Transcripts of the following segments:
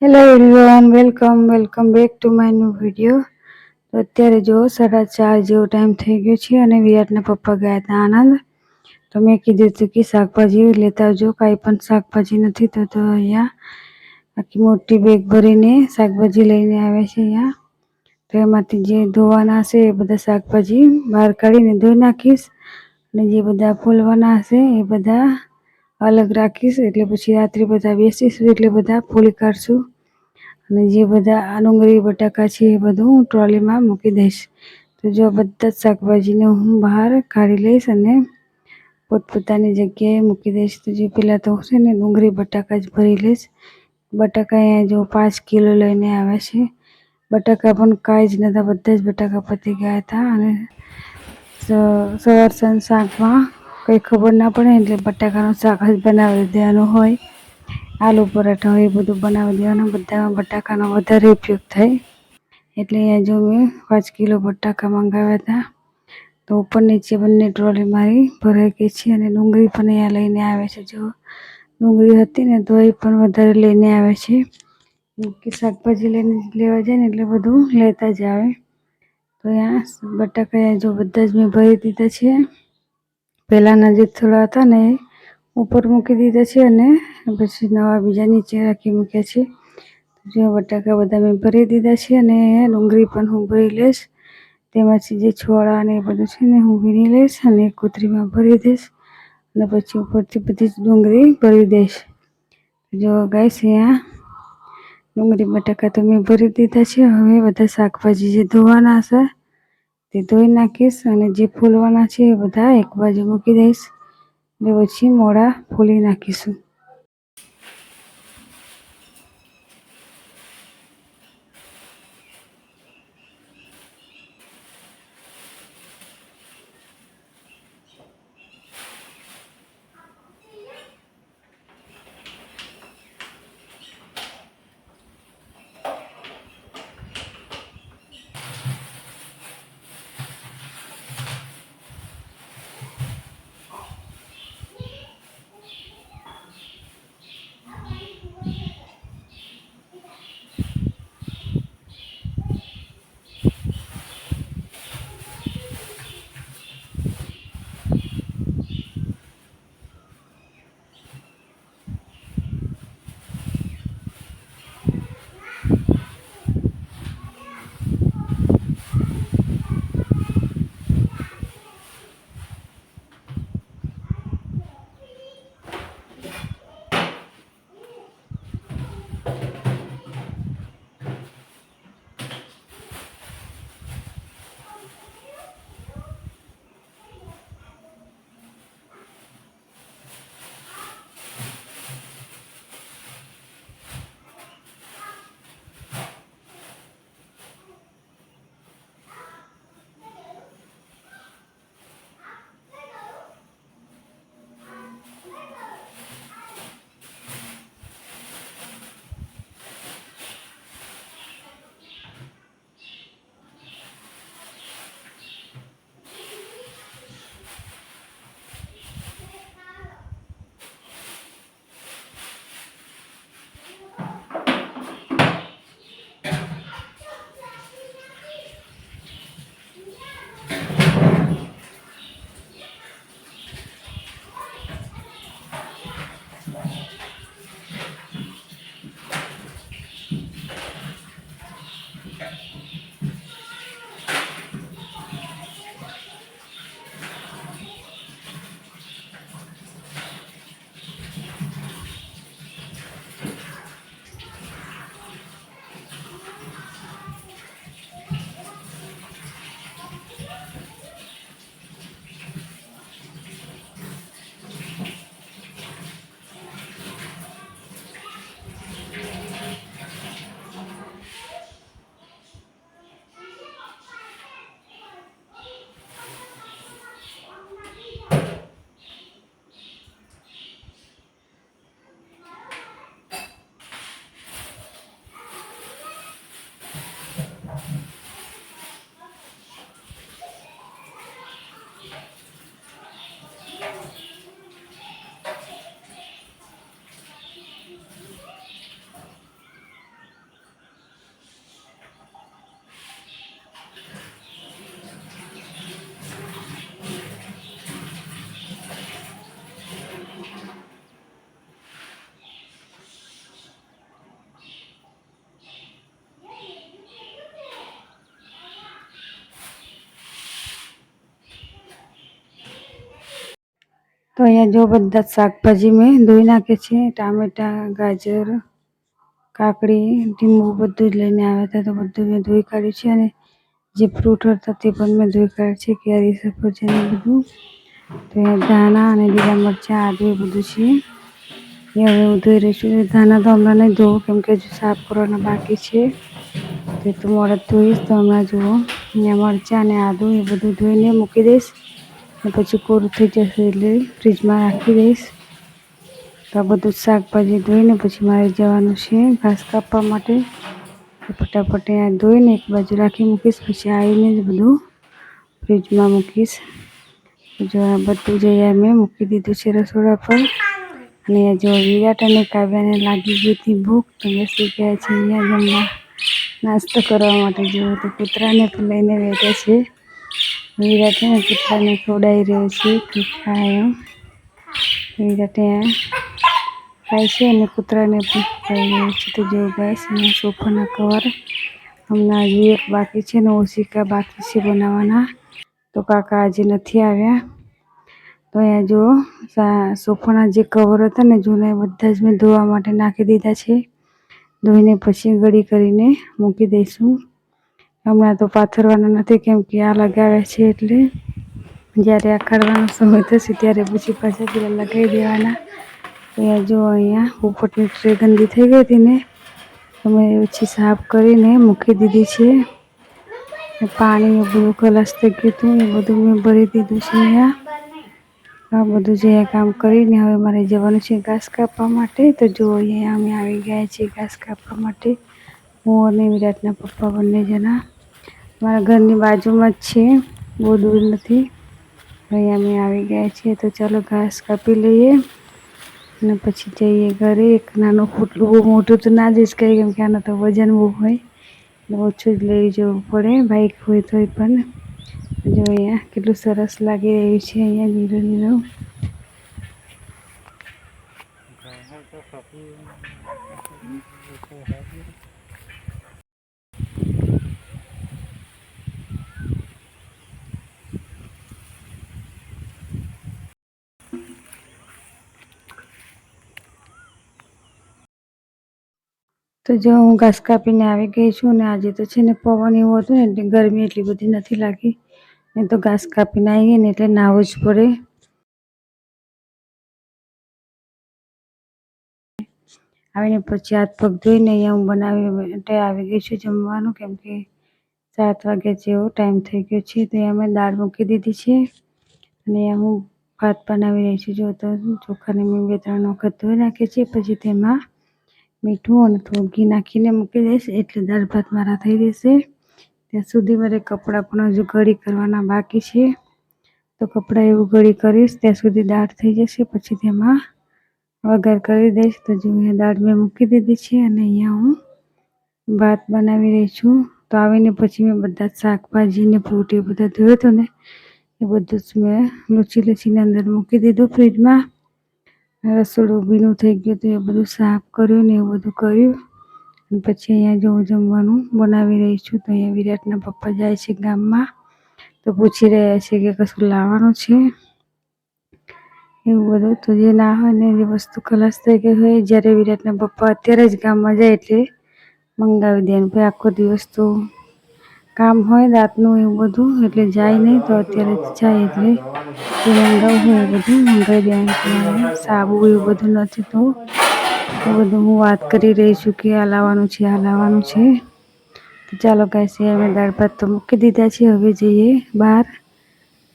Hello everyone, welcome back to my new video. તો અત્યારે જો 4:30 જેવો ટાઈમ થઈ ગયો છે અને વિરાટના પપ્પા ગયા હતા આણંદ. તો મેં કીધું હતું કે શાકભાજી લેતા આવજો, કાંઈ પણ શાકભાજી નથી તો અહીંયા આખી મોટી બેગ ભરીને શાકભાજી લઈને આવ્યા છે અહીંયા. તો એમાંથી જે ધોવાના હશે એ બધા શાકભાજી બહાર કાઢીને ધોઈ નાખીશ અને જે બધા ફોલવાના હશે એ બધા અલગ રાખીશ. એટલે પછી રાત્રે બધા બેસીશું એટલે બધા ફોલી કાઢશું અને જે બધા ડુંગળી બટાકા છે એ બધું હું ટ્રોલીમાં મૂકી દઈશ. તો જો બધા જ શાકભાજીને હું બહાર કાઢી લઈશ અને પોતપોતાની જગ્યાએ મૂકી દઈશ. તો જે પહેલાં તો છે ને ડુંગળી બટાકા જ ભરી લઈશ. બટાકા અહીંયા જો 5 કિલો લઈને આવ્યા છે. બટાકા પણ કાંઈ જ નહોતા, બધા જ બટાકા પતી ગયા હતા અને સવાર સાંજ શાકમાં કંઈ ખબર ના પડે એટલે બટાકાનું શાક જ બનાવી દેવાનું હોય. આલુ પરાઠા હોય એ બધું બનાવી દેવાનું, બધામાં બટાકાનો વધારે ઉપયોગ થાય. એટલે અહીંયા જો મેં 5 કિલો બટાકા મંગાવ્યા હતા. તો ઉપર નીચે બંને ટ્રોલી મારી ભરાઈ ગઈ છે અને ડુંગળી પણ અહીંયા લઈને આવે છે. જો ડુંગળી હતી ને તો એ પણ વધારે લઈને આવે છે કે શાકભાજી લેવા જાય ને એટલે બધું લેતા જ આવે. તો અહીંયા બટાકા જો બધા જ મેં ભરી દીધા છે. પહેલાંના જે થોડા હતા ને એ ઉપર મૂકી દીધા છે અને પછી નવા બીજા નીચે રાખી મૂક્યા છે. જો બટાકા બધા મેં ભરી દીધા છે અને ડુંગળી પણ હું ભરી લઈશ. તેમાંથી જે છોળા અને એ બધું છે ને હું વીણી લઈશ અને કોથળીમાં ભરી દઈશ અને પછી ઉપરથી બધી જ ડુંગળી ભરી દઈશ. જો ગાઈસ અહીંયા ડુંગળી બટાકા તો મેં ભરી દીધા છે. હવે બધા શાકભાજી જે ધોવાના હશે તે ધોઈ નાખીશ અને જે ફોલવાના છે એ બધા એક બાજુ મૂકી દઈશ એટલે પછી મોડા ફોલી નાખીશું. તો અહીંયા જો બધા જ શાકભાજી મેં ધોઈ નાખે છે. ટામેટા, ગાજર, કાકડી, લીંબુ બધું જ લઈને આવ્યા હતા, તો બધું મેં ધોઈ કાઢ્યું છે. અને જે ફ્રૂટ હતા તે પણ મેં ધોઈ કાઢ્યા છે, કેરી, સફરજન એ બધું. તો અહીંયા ધાણા અને લીલા મરચાં, આદુ એ બધું છે. એ હવે હું ધોઈ રહી છું. ધાણા તો હમણાં નહીં ધોવું, કેમ કે હજુ સાફ કરવાના બાકી છે. તે તો મોડે ધોઈશ. તો હમણાં જુઓ અહીંયા મરચાં અને આદુ એ બધું ધોઈને મૂકી દઈશ. ને પછી કોરું થઈ જશે એટલે ફ્રીજમાં રાખી દઈશ. તો આ બધું શાકભાજી ધોઈને પછી મારે જવાનું છે ઘાસ કાપવા માટે. તો ફટાફટ અહીંયા ધોઈને એક બાજુ રાખી મૂકીશ. પછી આવીને જ બધું ફ્રીજમાં મૂકીશ. જો આ બધું જ અહીંયા મેં મૂકી દીધું છે રસોડા પર. અને જો વિરાટ અને કાવ્યાને લાગી ગઈ હતી ભૂખ, તો બેસી ગયા છે અહીંયા જમવા નાસ્તો કરવા માટે. જેવું તો કૂતરાને પણ લઈને બેઠા છે. વિરાટ ને કૂતરાને ખવડાવી રહ્યો છે કે ખાય એમ. વિરાટ ખાય છે અને કૂતરાને પણ ખવડાવી રહ્યો છે. તો જો ગાઈસ અહીંયા સોફાના કવર હમણાં હજી એક બાકી છે ને ઓશિકા બાકી છે બનાવવાના. તો કાકા આજે નથી આવ્યા. તો અહીંયા જો સોફાના જે કવર હતા ને જૂના, એ બધા જ મેં ધોવા માટે નાખી દીધા છે. ધોઈને પછી ગળી કરીને મૂકી દઈશું. હમણાં તો પાથરવાના નથી, કેમ કે આ લગાવ્યા છે એટલે જ્યારે આ કાઢવાનો સમય થશે ત્યારે પછી પાછા પેલા લગાવી દેવાના. તો અહીંયા જો અહીંયા પોપટની ટ્રે ગંદી થઈ ગઈ હતી ને, તો મેં ઓછી સાફ કરીને મૂકી દીધી છે. પાણી એ બધું ખલાસ થઈ ગયું હતું, એ બધું મેં ભરી દીધું છે. અહીંયા આ બધું જે કામ કરીને હવે મારે જવાનું છે ઘાસ કાપવા માટે. તો જો અહીંયા અમે આવી ગયા છીએ ઘાસ કાપવા માટે, હું અને વિરાટના પપ્પા બંને જણા. મારા ઘરની બાજુમાં જ છે, બહુ દૂર નથી. અહીંયા અમે આવી ગયા છીએ. તો ચાલો ઘાસ કાપી લઈએ અને પછી જઈએ ઘરે. એક નાનું ફૂટલું, બહુ મોટું તો ના જઈશ કંઈ, કેમ કે આનો તો વજન બહુ હોય, એટલે ઓછું જ લઈ જવું પડે બાઇક હોય તોય પણ. જો અહીંયા કેટલું સરસ લાગી રહ્યું છે. અહીંયા લીલું લીલું. તો જો હું ઘાસ કાપીને આવી ગઈ છું. અને આજે તો છે ને પવન એવું હતું ને એટલે ગરમી એટલી બધી નથી લાગી. નહીં તો ઘાસ કાપીને આવી ગઈ ને એટલે નાહવું જ પડે. આવીને પછી હાથ પગ ધોઈને અહીંયા હું બનાવી માટે આવી ગઈ છું જમવાનું, કેમ કે 7 વાગ્યા જેવો ટાઈમ થઈ ગયો છે. તો અહીંયા મેં દાળ મૂકી દીધી છે અને અહીંયા હું ભાત બનાવી રહી છું. જો તો ચોખાને મેં 2-3 વખત ધોઈ નાખી છે. પછી તેમાં મીઠું અને થોડું ઘી નાખીને મૂકી દઈશ, એટલે દાળ ભાત મારા થઈ રહેશે. ત્યાં સુધી મારે કપડાં પણ હજુ ઘડી કરવાના બાકી છે. તો કપડાં એવું ઘડી કરીશ ત્યાં સુધી દાળ થઈ જશે. પછી તેમાં વઘાર કરી દઈશ. તો જો અહીંયા દાળ મેં મૂકી દીધી છે અને અહીંયા હું ભાત બનાવી રહી છું. તો આવીને પછી મેં બધા શાકભાજી ને ફ્રૂટ એ બધા ધોયો હતો ને, એ બધું જ મેં લૂછીને અંદર મૂકી દીધું ફ્રીજમાં. રસોડું ભીનું થઈ ગયું હતું, એ બધું સાફ કર્યું ને એવું બધું કર્યું. અને પછી અહીંયા જો હું જમવાનું બનાવી રહી છું. તો અહીંયા વિરાટના પપ્પા જાય છે ગામમાં, તો પૂછી રહ્યા છે કે કશું લાવવાનું છે એવું બધું. તો જે ના હોય ને જે વસ્તુ ખલાસ થઈ ગઈ હોય, જ્યારે વિરાટના પપ્પા અત્યારે જ ગામમાં જાય એટલે મંગાવી દે. ભાઈ આખો દિવસ તો કામ હોય રાતનું એવું બધું, એટલે જાય નહીં. તો અત્યારે જ જાય એટલે જે મંગાવવું હોય એ બધું મંગાવી દેવાનું. સાબુ એવું બધું નથી, તો એ બધું હું વાત કરી રહી છું કે આ લાવવાનું છે, આ લાવવાનું છે. તો ચાલો ગાઈસ, અમે દાળ ભાત તો મૂકી દીધા છે. હવે જઈએ બહાર.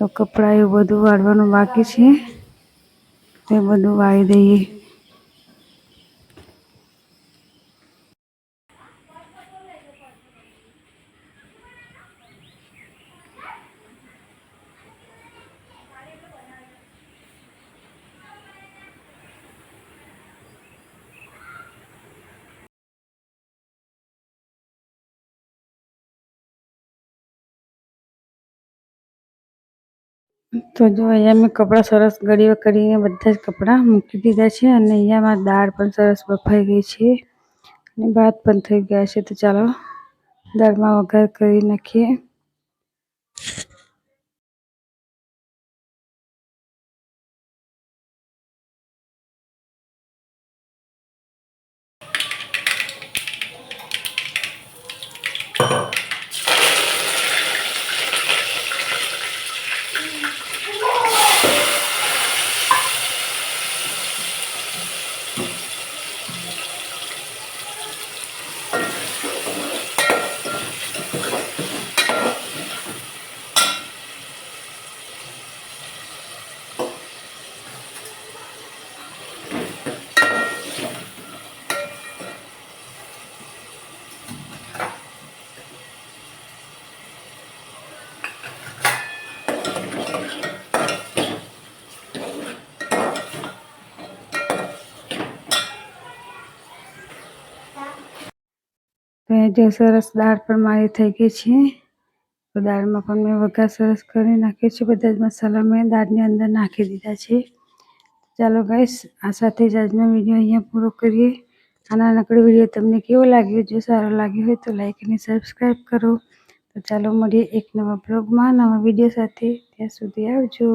તો કપડાં એવું બધું વાળવાનું બાકી છે, તે બધું વાળી દઈએ. તો જો અહીંયા મેં કપડાં સરસ ગળી કરીને બધા જ કપડાં મૂકી દીધા છે. અને અહીંયામાં દાળ પણ સરસ બફાઈ ગઈ છે અને ભાત પણ થઈ ગયા છે. તો ચાલો દાળમાં વઘાર કરી નાખીએ. તો એ જો સરસ દાળ પણ મારી થઈ ગઈ છે. તો દાળમાં પણ મેં વઘાર સરસ કરી નાખ્યો છે. બધા જ મસાલા મેં દાળની અંદર નાખી દીધા છે. ચાલો ગાઈસ, આ સાથે જ આજનો વિડીયો અહીંયા પૂરો કરીએ. આ નાનકડો વિડીયો તમને કેવો લાગ્યો? જો સારો લાગ્યો હોય તો લાઈક અને સબસ્ક્રાઈબ કરો. તો ચાલો મળીએ એક નવા બ્લોગમાં નવા વિડીયો સાથે. ત્યાં સુધી આવજો.